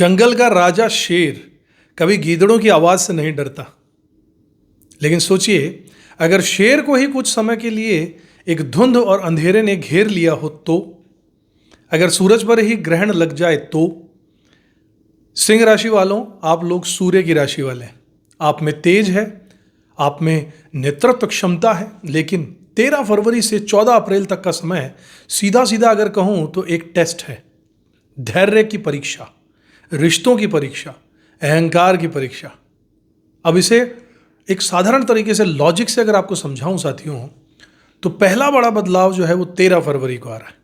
जंगल का राजा शेर कभी गीदड़ों की आवाज से नहीं डरता। लेकिन सोचिए, अगर शेर को ही कुछ समय के लिए एक धुंध और अंधेरे ने घेर लिया हो तो, अगर सूरज पर ही ग्रहण लग जाए तो। सिंह राशि वालों, आप लोग सूर्य की राशि वाले हैं। आप में तेज है, आप में नेतृत्व क्षमता है, लेकिन 13 फरवरी से 14 अप्रैल तक का समय सीधा सीधा अगर कहूं तो एक टेस्ट है। धैर्य की परीक्षा, रिश्तों की परीक्षा, अहंकार की परीक्षा। अब इसे एक साधारण तरीके से लॉजिक से अगर आपको समझाऊं साथियों, तो पहला बड़ा बदलाव जो है वो 13 फरवरी को आ रहा है।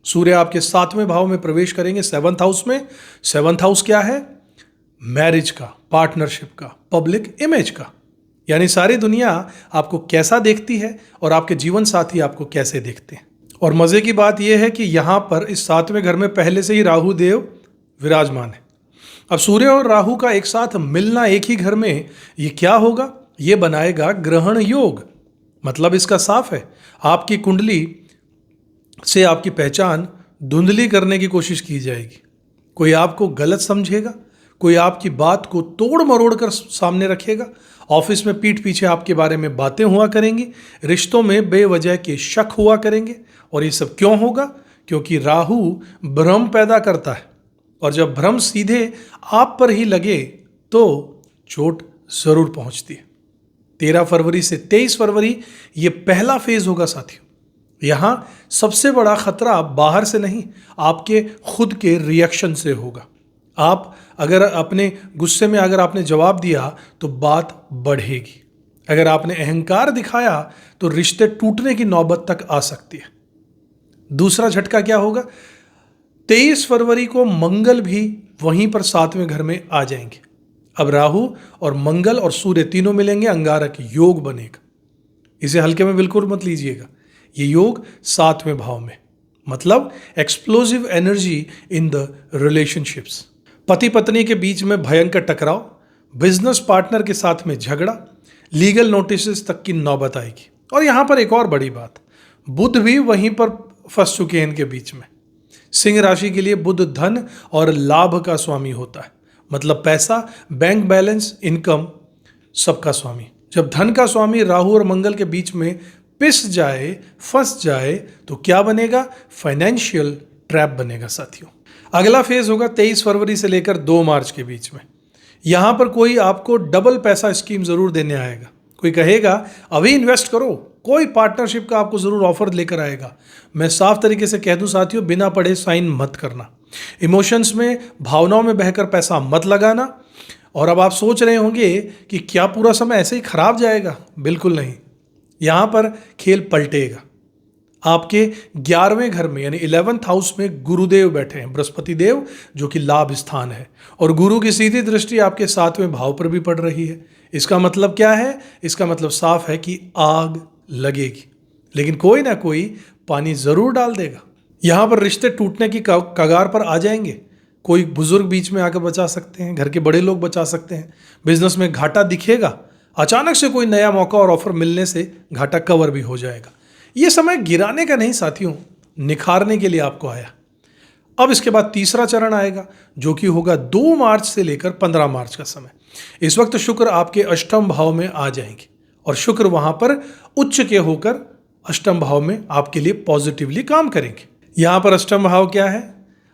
सूर्य आपके 7वें भाव में प्रवेश करेंगे, 7th हाउस में। 7th हाउस क्या है? मैरिज का, पार्टनरशिप का, पब्लिक इमेज का। यानी सारी दुनिया आपको कैसा देखती है और आपके जीवन साथी आपको कैसे देखते हैं। और मजे की बात यह है कि यहां पर इस 7वें घर में पहले से ही राहु देव विराजमान है। अब सूर्य और राहु का एक साथ मिलना एक ही घर में, ये क्या होगा? ये बनाएगा ग्रहण योग। मतलब इसका साफ है, आपकी कुंडली से आपकी पहचान धुंधली करने की कोशिश की जाएगी। कोई आपको गलत समझेगा, कोई आपकी बात को तोड़ मरोड़ कर सामने रखेगा। ऑफिस में पीठ पीछे आपके बारे में बातें हुआ करेंगी, रिश्तों में बेवजह के शक हुआ करेंगे। और ये सब क्यों होगा? क्योंकि राहु भ्रम पैदा करता है, और जब भ्रम सीधे आप पर ही लगे तो चोट जरूर पहुंचती है। 13 फरवरी से 23 फरवरी ये पहला फेज होगा साथियों। यहां सबसे बड़ा खतरा बाहर से नहीं, आपके खुद के रिएक्शन से होगा। आप अगर अपने गुस्से में अगर आपने जवाब दिया तो बात बढ़ेगी। अगर आपने अहंकार दिखाया तो रिश्ते टूटने की नौबत तक आ सकती है। दूसरा झटका क्या होगा? 23 फरवरी को मंगल भी वहीं पर 7वें घर में आ जाएंगे। अब राहु और मंगल और सूर्य तीनों मिलेंगे, अंगारक योग बनेगा। इसे हल्के में बिल्कुल मत लीजिएगा। ये योग 7वें भाव में, मतलब explosive energy in the relationships. पति पत्नी के बीच में भयंकर टकराव, बिजनेस पार्टनर के साथ में झगड़ा, लीगल नोटिस तक की नौबत आएगी। और यहां पर एक और बड़ी बात, बुध भी वहीं पर फंस चुके हैं इनके बीच में। सिंह राशि के लिए बुध धन और लाभ का स्वामी होता है, मतलब पैसा, बैंक बैलेंस, इनकम, सबका स्वामी। जब धन का स्वामी राहु और मंगल के बीच में पिस जाए, फंस जाए, तो क्या बनेगा? फाइनेंशियल ट्रैप बनेगा साथियों। अगला फेज होगा 23 फरवरी से लेकर 2 मार्च के बीच में। यहां पर कोई आपको डबल पैसा स्कीम जरूर देने आएगा। कोई कहेगा अभी इन्वेस्ट करो, कोई पार्टनरशिप का आपको जरूर ऑफर लेकर आएगा। मैं साफ तरीके से कह दूं साथियों, बिना पढ़े साइन मत करना। इमोशंस में, भावनाओं में बहकर पैसा मत लगाना। और अब आप सोच रहे होंगे कि क्या पूरा समय ऐसे ही खराब जाएगा? बिल्कुल नहीं, यहां पर खेल पलटेगा। आपके 11वें घर में यानी 11th हाउस में गुरुदेव बैठे हैं, बृहस्पति देव, जो कि लाभ स्थान है। और गुरु की सीधी दृष्टि आपके 7वें भाव पर भी पड़ रही है। इसका मतलब क्या है? इसका मतलब साफ है कि आग लगेगी, लेकिन कोई ना कोई पानी जरूर डाल देगा। यहां पर रिश्ते टूटने की कगार पर आ जाएंगे। कोई बुजुर्ग बीच में आकर बचा सकते हैं, घर के बड़े लोग बचा सकते हैं। बिजनेस में घाटा दिखेगा, अचानक से कोई नया मौका और ऑफर मिलने से घाटा कवर भी हो जाएगा। यह समय गिराने का नहीं साथियों, निखारने के लिए आपको आया। अब इसके बाद तीसरा चरण आएगा, जो कि होगा 2 मार्च से लेकर 15 मार्च का समय। इस वक्त शुक्र आपके अष्टम भाव में आ जाएंगे, और शुक्र वहां पर उच्च के होकर अष्टम भाव में आपके लिए पॉजिटिवली काम करेंगे। यहां पर अष्टम भाव क्या है?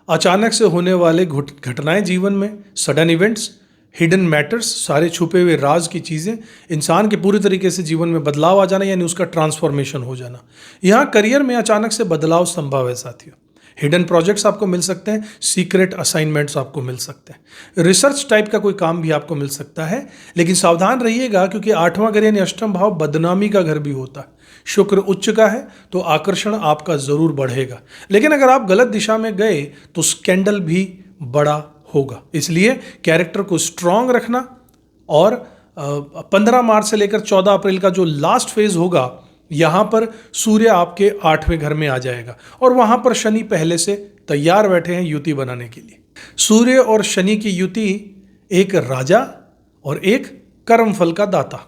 अचानक से होने वाले घटनाएं जीवन में, सडन इवेंट्स, हिडन मैटर्स, सारे छुपे हुए राज की चीज़ें, इंसान के पूरी तरीके से जीवन में बदलाव आ जाना, यानी उसका ट्रांसफॉर्मेशन हो जाना। यहाँ करियर में अचानक से बदलाव संभव है साथियों। हिडन प्रोजेक्ट्स आपको मिल सकते हैं, सीक्रेट असाइनमेंट्स आपको मिल सकते हैं, रिसर्च टाइप का कोई काम भी आपको मिल सकता है। लेकिन सावधान रहिएगा, क्योंकि 8वां घर यानी अष्टम भाव बदनामी का घर भी होता है। शुक्र उच्च का है तो आकर्षण आपका जरूर बढ़ेगा, लेकिन अगर आप गलत दिशा में गए तो स्कैंडल भी बड़ा होगा। इसलिए कैरेक्टर को स्ट्रांग रखना। और 15 मार्च से लेकर 14 अप्रैल का जो लास्ट फेज होगा, यहां पर सूर्य आपके 8वें घर में आ जाएगा, और वहां पर शनि पहले से तैयार बैठे हैं युति बनाने के लिए। सूर्य और शनि की युति एक राजा और एक कर्मफल का दाता,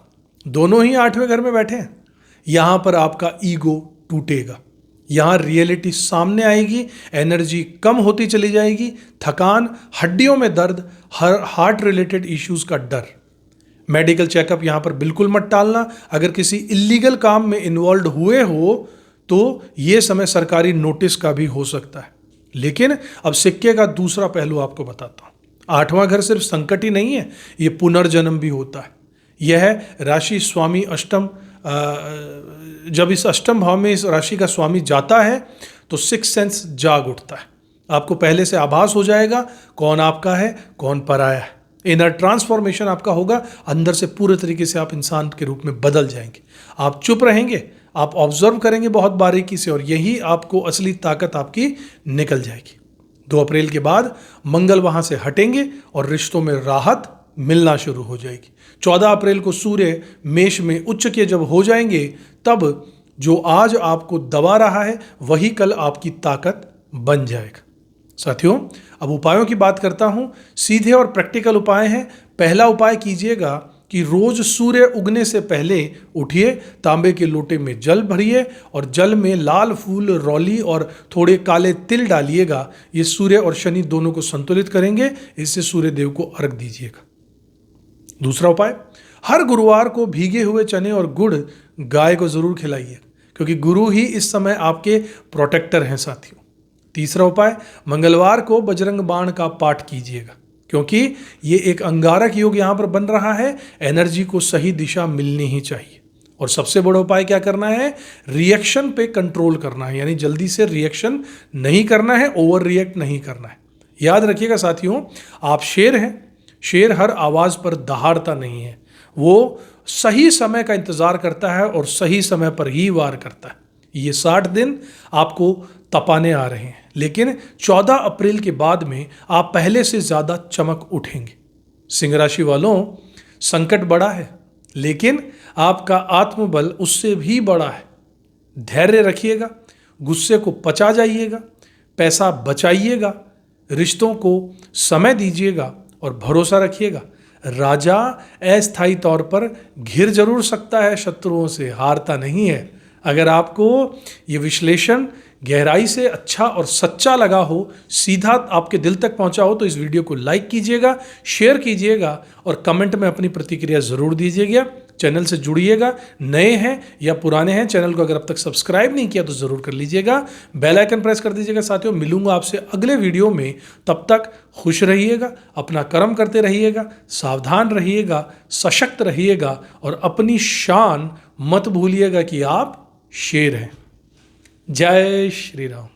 दोनों ही 8वें घर में बैठे हैं। यहां पर आपका ईगो टूटेगा। यहाँ रियलिटी सामने आएगी, एनर्जी कम होती चली जाएगी, थकान, हड्डियों में दर्द, हार्ट रिलेटेड इश्यूज का डर। मेडिकल चेकअप यहाँ पर बिल्कुल मत टालना। अगर किसी इलीगल काम में इन्वॉल्व हुए हो तो ये समय सरकारी नोटिस का भी हो सकता है। लेकिन अब सिक्के का दूसरा पहलू आपको बताता हूँ। 8वां घर सिर्फ संकट ही नहीं है, ये पुनर्जन्म भी होता है। यह राशि स्वामी अष्टम, जब इस अष्टम भाव में इस राशि का स्वामी जाता है तो सिक्स सेंस जाग उठता है। आपको पहले से आभास हो जाएगा कौन आपका है, कौन पराया है। इनर ट्रांसफॉर्मेशन आपका होगा, अंदर से पूरे तरीके से आप इंसान के रूप में बदल जाएंगे। आप चुप रहेंगे, आप ऑब्जर्व करेंगे बहुत बारीकी से, और यही आपको असली ताकत आपकी निकल जाएगी। 2 अप्रैल के बाद मंगल वहां से हटेंगे और रिश्तों में राहत मिलना शुरू हो जाएगी। 14 अप्रैल को सूर्य मेष में उच्च के जब हो जाएंगे, तब जो आज आपको दबा रहा है वही कल आपकी ताकत बन जाएगा। साथियों, अब उपायों की बात करता हूं। सीधे और प्रैक्टिकल उपाय हैं। पहला उपाय कीजिएगा कि रोज सूर्य उगने से पहले उठिए, तांबे के लोटे में जल भरिए और जल में लाल फूल, रौली और थोड़े काले तिल डालिएगा। ये सूर्य और शनि दोनों को संतुलित करेंगे। इससे सूर्य देव को अर्घ दीजिएगा। दूसरा उपाय, हर गुरुवार को भीगे हुए चने और गुड़ गाय को जरूर खिलाइए, क्योंकि गुरु ही इस समय आपके प्रोटेक्टर हैं साथियों। तीसरा उपाय, मंगलवार को बजरंग बाण का पाठ कीजिएगा, क्योंकि ये एक अंगारक योग यहां पर बन रहा है। एनर्जी को सही दिशा मिलनी ही चाहिए। और सबसे बड़ा उपाय क्या करना है, रिएक्शन पे कंट्रोल करना है, यानी जल्दी से रिएक्शन नहीं करना है, ओवर रिएक्ट नहीं करना है। याद रखिएगा साथियों, आप शेर हैं। शेर हर आवाज पर दहाड़ता नहीं है, वो सही समय का इंतजार करता है और सही समय पर ही वार करता है। ये 60 दिन आपको तपाने आ रहे हैं, लेकिन 14 अप्रैल के बाद में आप पहले से ज्यादा चमक उठेंगे। सिंह राशि वालों, संकट बड़ा है, लेकिन आपका आत्मबल उससे भी बड़ा है। धैर्य रखिएगा, गुस्से को पचा जाइएगा, पैसा बचाइएगा, रिश्तों को समय दीजिएगा और भरोसा रखिएगा। राजा अस्थायी तौर पर घिर जरूर सकता है, शत्रुओं से हारता नहीं है। अगर आपको ये विश्लेषण गहराई से अच्छा और सच्चा लगा हो, सीधा आपके दिल तक पहुंचा हो, तो इस वीडियो को लाइक कीजिएगा, शेयर कीजिएगा और कमेंट में अपनी प्रतिक्रिया जरूर दीजिएगा। चैनल से जुड़िएगा। नए हैं या पुराने हैं, चैनल को अगर अब तक सब्सक्राइब नहीं किया तो जरूर कर लीजिएगा। बेल आइकन प्रेस कर दीजिएगा। साथियों, मिलूंगा आपसे अगले वीडियो में। तब तक खुश रहिएगा, अपना कर्म करते रहिएगा, सावधान रहिएगा, सशक्त रहिएगा और अपनी शान मत भूलिएगा कि आप शेर हैं। जय श्री राम।